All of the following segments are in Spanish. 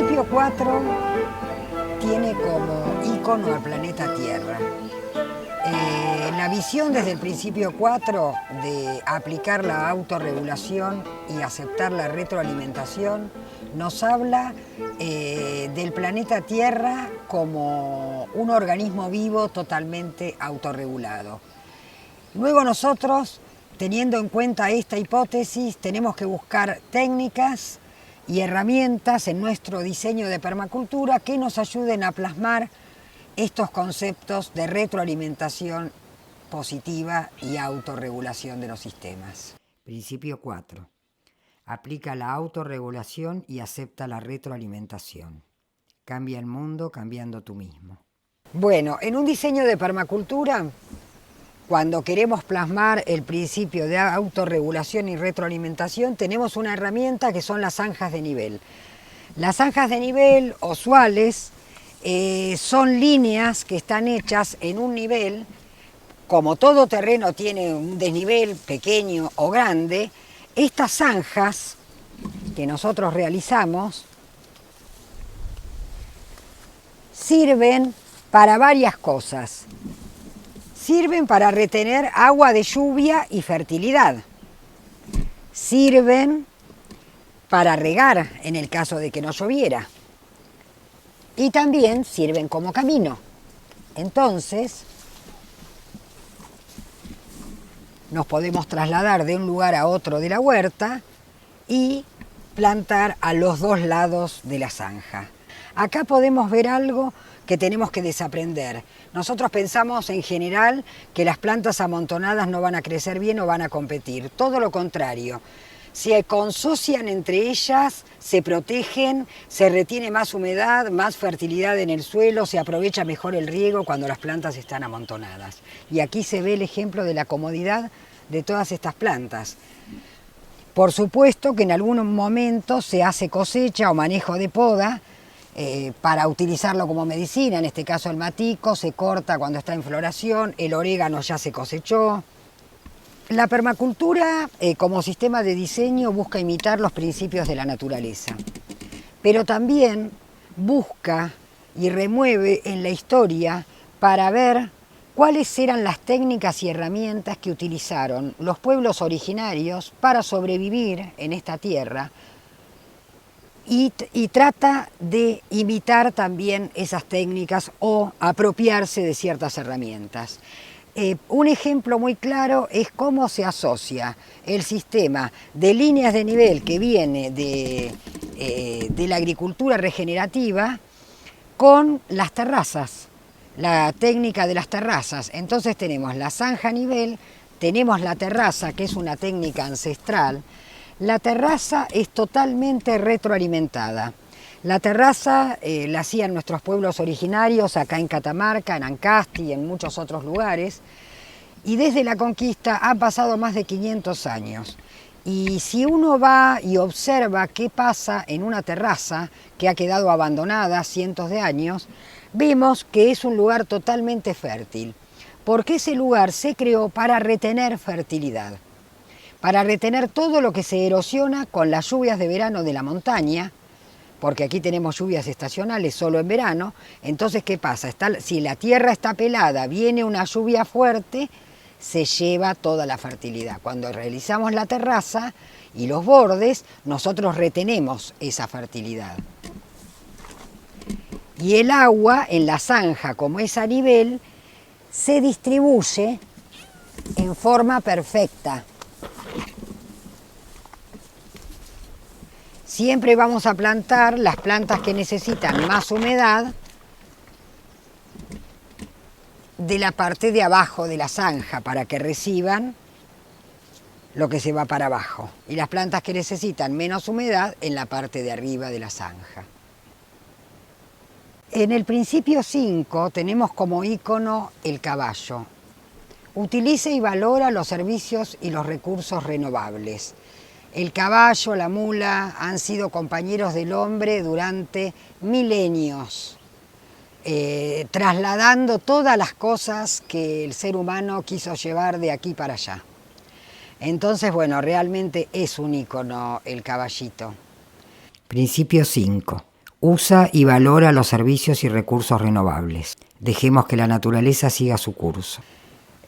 principio 4 tiene como ícono al planeta Tierra. La visión desde el principio 4 de aplicar la autorregulación y aceptar la retroalimentación nos habla del planeta Tierra como un organismo vivo totalmente autorregulado. Luego nosotros, teniendo en cuenta esta hipótesis, tenemos que buscar técnicas y herramientas en nuestro diseño de permacultura que nos ayuden a plasmar estos conceptos de retroalimentación positiva y autorregulación de los sistemas. Principio 4. Aplica la autorregulación y acepta la retroalimentación. Cambia el mundo cambiando tú mismo. Bueno, en un diseño de permacultura, cuando queremos plasmar el principio de autorregulación y retroalimentación, tenemos una herramienta que son las zanjas de nivel. Las zanjas de nivel o suales son líneas que están hechas en un nivel. Como todo terreno tiene un desnivel pequeño o grande, estas zanjas que nosotros realizamos sirven para varias cosas. Sirven para retener agua de lluvia y fertilidad. Sirven para regar en el caso de que no lloviera. Y también sirven como camino. Entonces, nos podemos trasladar de un lugar a otro de la huerta y plantar a los dos lados de la zanja. Acá podemos ver algo que tenemos que desaprender. Nosotros pensamos en general que las plantas amontonadas no van a crecer bien o van a competir. Todo lo contrario. Se consocian entre ellas, se protegen, se retiene más humedad, más fertilidad en el suelo, se aprovecha mejor el riego cuando las plantas están amontonadas. Y aquí se ve el ejemplo de la comodidad de todas estas plantas. Por supuesto que en algún momento se hace cosecha o manejo de poda para utilizarlo como medicina, en este caso el matico se corta cuando está en floración, el orégano ya se cosechó. La permacultura como sistema de diseño busca imitar los principios de la naturaleza, pero también busca y remueve en la historia para ver cuáles eran las técnicas y herramientas que utilizaron los pueblos originarios para sobrevivir en esta tierra y trata de imitar también esas técnicas o apropiarse de ciertas herramientas. Un ejemplo muy claro es cómo se asocia el sistema de líneas de nivel que viene de la agricultura regenerativa con las terrazas, la técnica de las terrazas. Entonces tenemos la zanja a nivel, tenemos la terraza, que es una técnica ancestral. La terraza es totalmente retroalimentada. La terraza la hacían nuestros pueblos originarios acá en Catamarca, en Ancasti y en muchos otros lugares. Y desde la conquista han pasado más de 500 años. Y si uno va y observa qué pasa en una terraza que ha quedado abandonada cientos de años, vemos que es un lugar totalmente fértil. Porque ese lugar se creó para retener fertilidad. Para retener todo lo que se erosiona con las lluvias de verano de la montaña, porque aquí tenemos lluvias estacionales solo en verano. Entonces, ¿qué pasa? Si la tierra está pelada, viene una lluvia fuerte, se lleva toda la fertilidad. Cuando realizamos la terraza y los bordes, nosotros retenemos esa fertilidad. Y el agua en la zanja, como es a nivel, se distribuye en forma perfecta. Siempre vamos a plantar las plantas que necesitan más humedad de la parte de abajo de la zanja para que reciban lo que se va para abajo. Y las plantas que necesitan menos humedad en la parte de arriba de la zanja. En el principio 5 tenemos como ícono el caballo. Utiliza y valora los servicios y los recursos renovables. El caballo, la mula han sido compañeros del hombre durante milenios, trasladando todas las cosas que el ser humano quiso llevar de aquí para allá. Entonces, bueno, realmente es un ícono el caballito. Principio 5. Usa y valora los servicios y recursos renovables. Dejemos que la naturaleza siga su curso.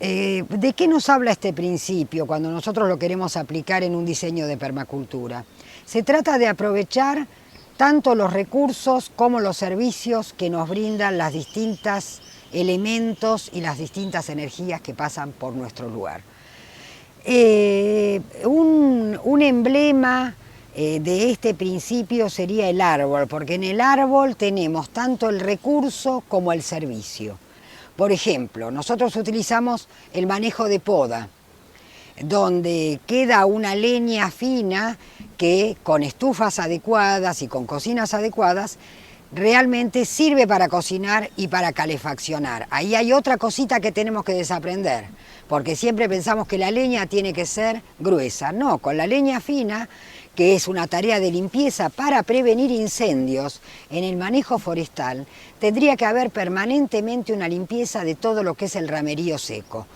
¿De qué nos habla este principio cuando nosotros lo queremos aplicar en un diseño de permacultura? Se trata de aprovechar tanto los recursos como los servicios que nos brindan los distintos elementos y las distintas energías que pasan por nuestro lugar. Un emblema de este principio sería el árbol, porque en el árbol tenemos tanto el recurso como el servicio. Por ejemplo, nosotros utilizamos el manejo de poda, donde queda una leña fina que con estufas adecuadas y con cocinas adecuadas realmente sirve para cocinar y para calefaccionar. Ahí hay otra cosita que tenemos que desaprender, porque siempre pensamos que la leña tiene que ser gruesa. No, con la leña fina, que es una tarea de limpieza para prevenir incendios en el manejo forestal, tendría que haber permanentemente una limpieza de todo lo que es el ramerío seco.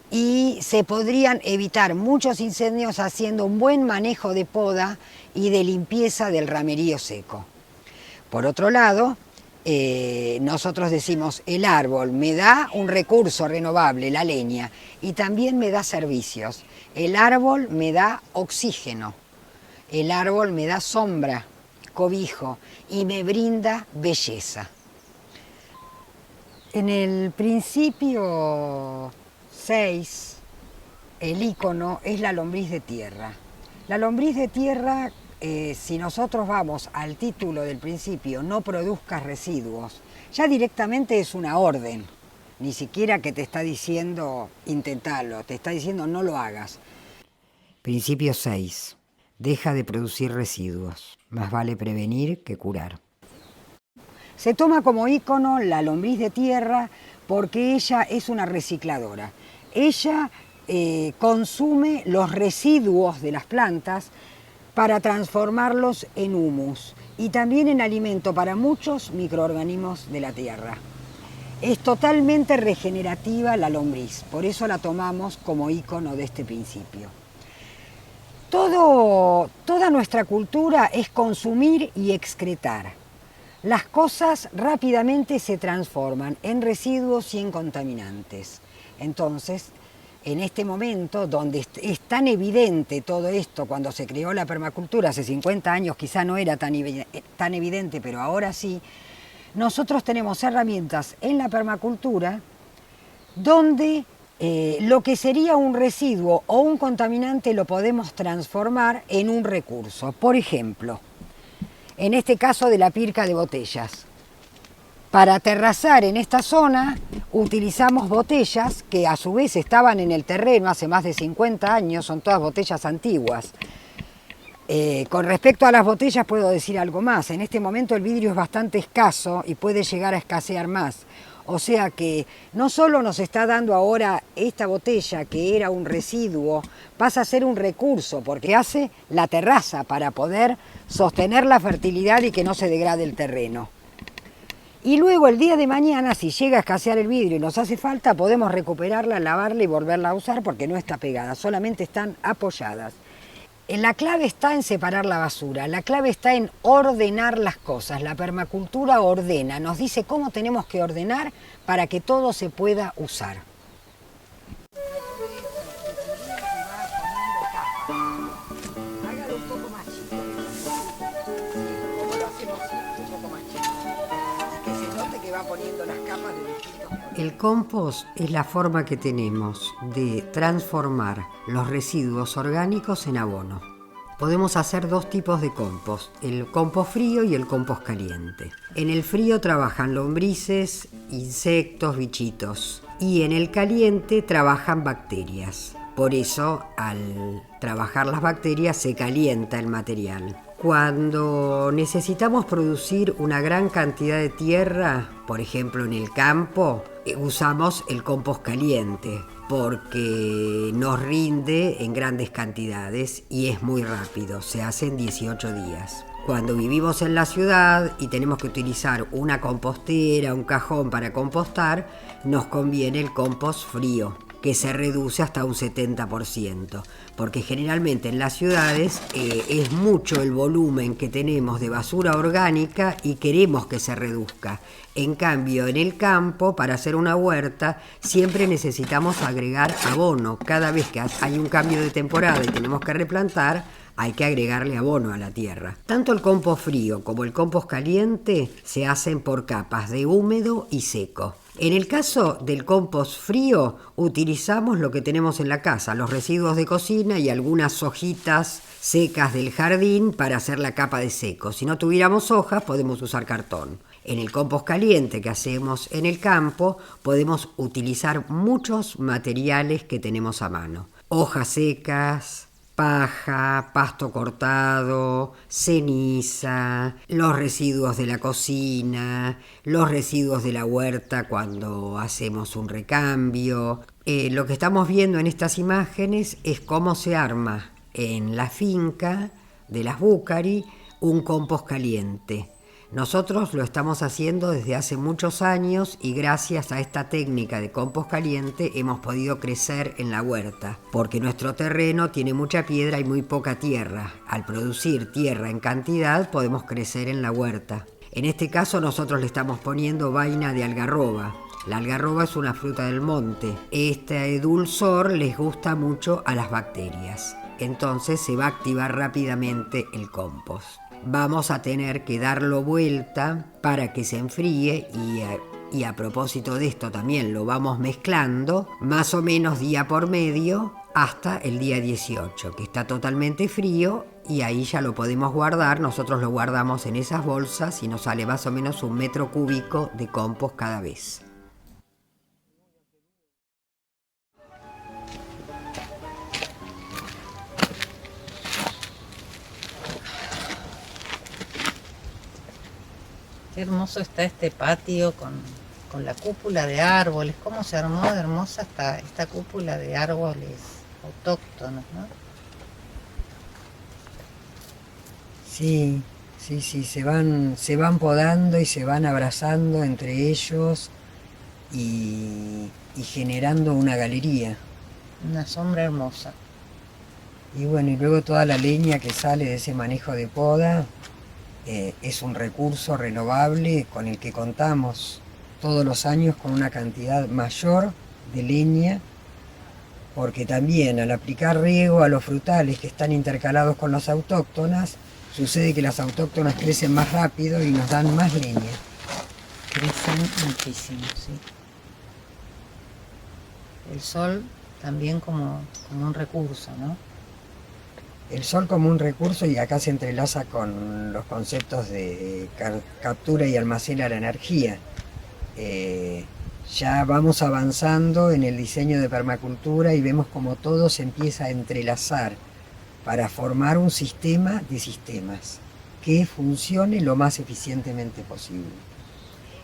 Y se podrían evitar muchos incendios haciendo un buen manejo de poda y de limpieza del ramerío seco. Por otro lado, nosotros decimos, el árbol me da un recurso renovable, la leña, y también me da servicios. El árbol me da oxígeno, el árbol me da sombra, cobijo, y me brinda belleza. En el principio 6, el ícono es la lombriz de tierra. La lombriz de tierra, si nosotros vamos al título del principio, no produzcas residuos, ya directamente es una orden, ni siquiera que te está diciendo intentalo, te está diciendo no lo hagas. Principio 6. Deja de producir residuos, más vale prevenir que curar. Se toma como ícono la lombriz de tierra porque ella es una recicladora. Ella consume los residuos de las plantas para transformarlos en humus y también en alimento para muchos microorganismos de la tierra. Es totalmente regenerativa la lombriz, por eso la tomamos como ícono de este principio. Toda nuestra cultura es consumir y excretar. Las cosas rápidamente se transforman en residuos y en contaminantes. Entonces, en este momento, donde es tan evidente todo esto, cuando se creó la permacultura, hace 50 años quizá no era tan evidente, pero ahora sí, nosotros tenemos herramientas en la permacultura donde lo que sería un residuo o un contaminante lo podemos transformar en un recurso. Por ejemplo, en este caso de la pirca de botellas. Para terrazar en esta zona utilizamos botellas que a su vez estaban en el terreno hace más de 50 años, son todas botellas antiguas. Con respecto a las botellas puedo decir algo más. En este momento el vidrio es bastante escaso y puede llegar a escasear más. O sea que no solo nos está dando ahora esta botella que era un residuo, pasa a ser un recurso porque hace la terraza para poder sostener la fertilidad y que no se degrade el terreno. Y luego el día de mañana, si llega a escasear el vidrio y nos hace falta, podemos recuperarla, lavarla y volverla a usar porque no está pegada, solamente están apoyadas. La clave está en separar la basura, la clave está en ordenar las cosas. La permacultura ordena, nos dice cómo tenemos que ordenar para que todo se pueda usar. Hágalo un poco más chico, como lo hacemos siempre, un poco más chico. Que se note que va poniendo las capas de distintos colores. El compost es la forma que tenemos de transformar los residuos orgánicos en abono. Podemos hacer dos tipos de compost, el compost frío y el compost caliente. En el frío trabajan lombrices, insectos, bichitos, y en el caliente trabajan bacterias. Por eso, al trabajar las bacterias se calienta el material. Cuando necesitamos producir una gran cantidad de tierra, por ejemplo en el campo, usamos el compost caliente porque nos rinde en grandes cantidades y es muy rápido, se hace en 18 días. Cuando vivimos en la ciudad y tenemos que utilizar una compostera, un cajón para compostar, nos conviene el compost frío, que se reduce hasta un 70%, porque generalmente en las ciudades es mucho el volumen que tenemos de basura orgánica y queremos que se reduzca. En cambio, en el campo, para hacer una huerta, siempre necesitamos agregar abono. Cada vez que hay un cambio de temporada y tenemos que replantar, hay que agregarle abono a la tierra. Tanto el compost frío como el compost caliente se hacen por capas de húmedo y seco. En el caso del compost frío, utilizamos lo que tenemos en la casa, los residuos de cocina y algunas hojitas secas del jardín para hacer la capa de seco. Si no tuviéramos hojas, podemos usar cartón. En el compost caliente que hacemos en el campo, podemos utilizar muchos materiales que tenemos a mano. Hojas secas, paja, pasto cortado, ceniza, los residuos de la cocina, los residuos de la huerta cuando hacemos un recambio. Lo que estamos viendo en estas imágenes es cómo se arma en la finca de las Bucari un compost caliente. Nosotros lo estamos haciendo desde hace muchos años y gracias a esta técnica de compost caliente hemos podido crecer en la huerta, porque nuestro terreno tiene mucha piedra y muy poca tierra. Al producir tierra en cantidad podemos crecer en la huerta. En este caso nosotros le estamos poniendo vaina de algarroba. La algarroba es una fruta del monte. Este dulzor les gusta mucho a las bacterias. Entonces se va a activar rápidamente el compost. Vamos a tener que darlo vuelta para que se enfríe y a propósito de esto también lo vamos mezclando más o menos día por medio hasta el día 18, que está totalmente frío y ahí ya lo podemos guardar. Nosotros lo guardamos en esas bolsas y nos sale más o menos 1 metro cúbico de compost cada vez. Qué hermoso está este patio con la cúpula de árboles. Cómo se armó de hermosa esta cúpula de árboles autóctonos, ¿no? Sí, se van podando y se van abrazando entre ellos y generando una galería. Una sombra hermosa. Y bueno, y luego toda la leña que sale de ese manejo de poda es un recurso renovable con el que contamos todos los años con una cantidad mayor de leña, porque también al aplicar riego a los frutales que están intercalados con las autóctonas, sucede que las autóctonas crecen más rápido y nos dan más leña. Crecen muchísimo, sí. El sol también como un recurso, ¿no? El sol como un recurso, y acá se entrelaza con los conceptos de captura y almacena la energía. Ya vamos avanzando en el diseño de permacultura y vemos como todo se empieza a entrelazar para formar un sistema de sistemas que funcione lo más eficientemente posible.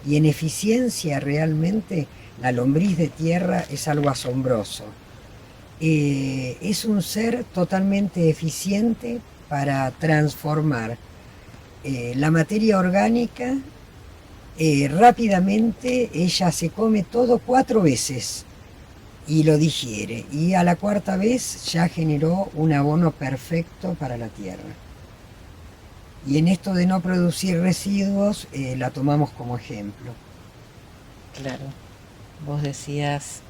Y en eficiencia realmente la lombriz de tierra es algo asombroso. Es un ser totalmente eficiente para transformar la materia orgánica. Rápidamente ella se come todo 4 veces y lo digiere, y a la 4ª vez ya generó un abono perfecto para la tierra. Y en esto de no producir residuos la tomamos como ejemplo. Claro, vos decías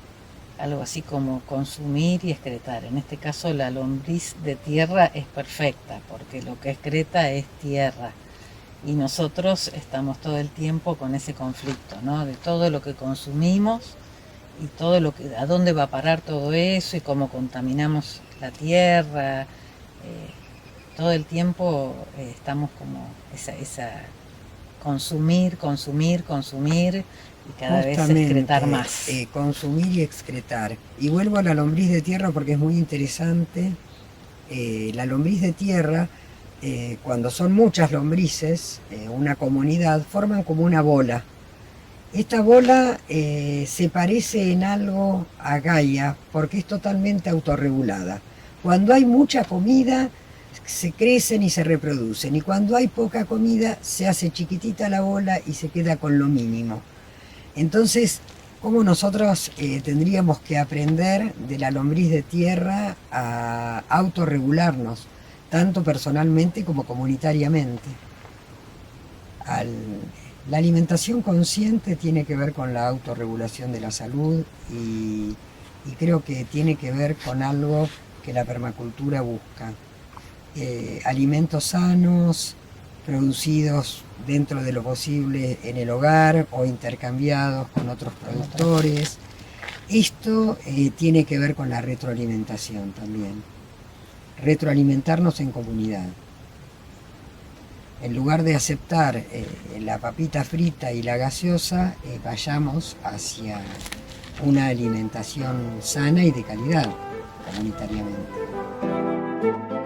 algo así como consumir y excretar. En este caso la lombriz de tierra es perfecta, porque lo que excreta es tierra. Y nosotros estamos todo el tiempo con ese conflicto, ¿no? De todo lo que consumimos y todo lo que, a dónde va a parar todo eso y cómo contaminamos la tierra. Todo el tiempo estamos como esa consumir y cada vez excretar más. Consumir y excretar. Y vuelvo a la lombriz de tierra porque es muy interesante. La lombriz de tierra, cuando son muchas lombrices, una comunidad, forman como una bola. Esta bola se parece en algo a Gaia porque es totalmente autorregulada. Cuando hay mucha comida, se crecen y se reproducen, y cuando hay poca comida se hace chiquitita la bola y se queda con lo mínimo. Entonces cómo nosotros tendríamos que aprender de la lombriz de tierra a autorregularnos, tanto personalmente como comunitariamente. La alimentación consciente tiene que ver con la autorregulación de la salud y creo que tiene que ver con algo que la permacultura busca. Alimentos sanos, producidos dentro de lo posible en el hogar o intercambiados con otros productores. Esto tiene que ver con la retroalimentación también. Retroalimentarnos en comunidad. En lugar de aceptar la papita frita y la gaseosa, vayamos hacia una alimentación sana y de calidad comunitariamente.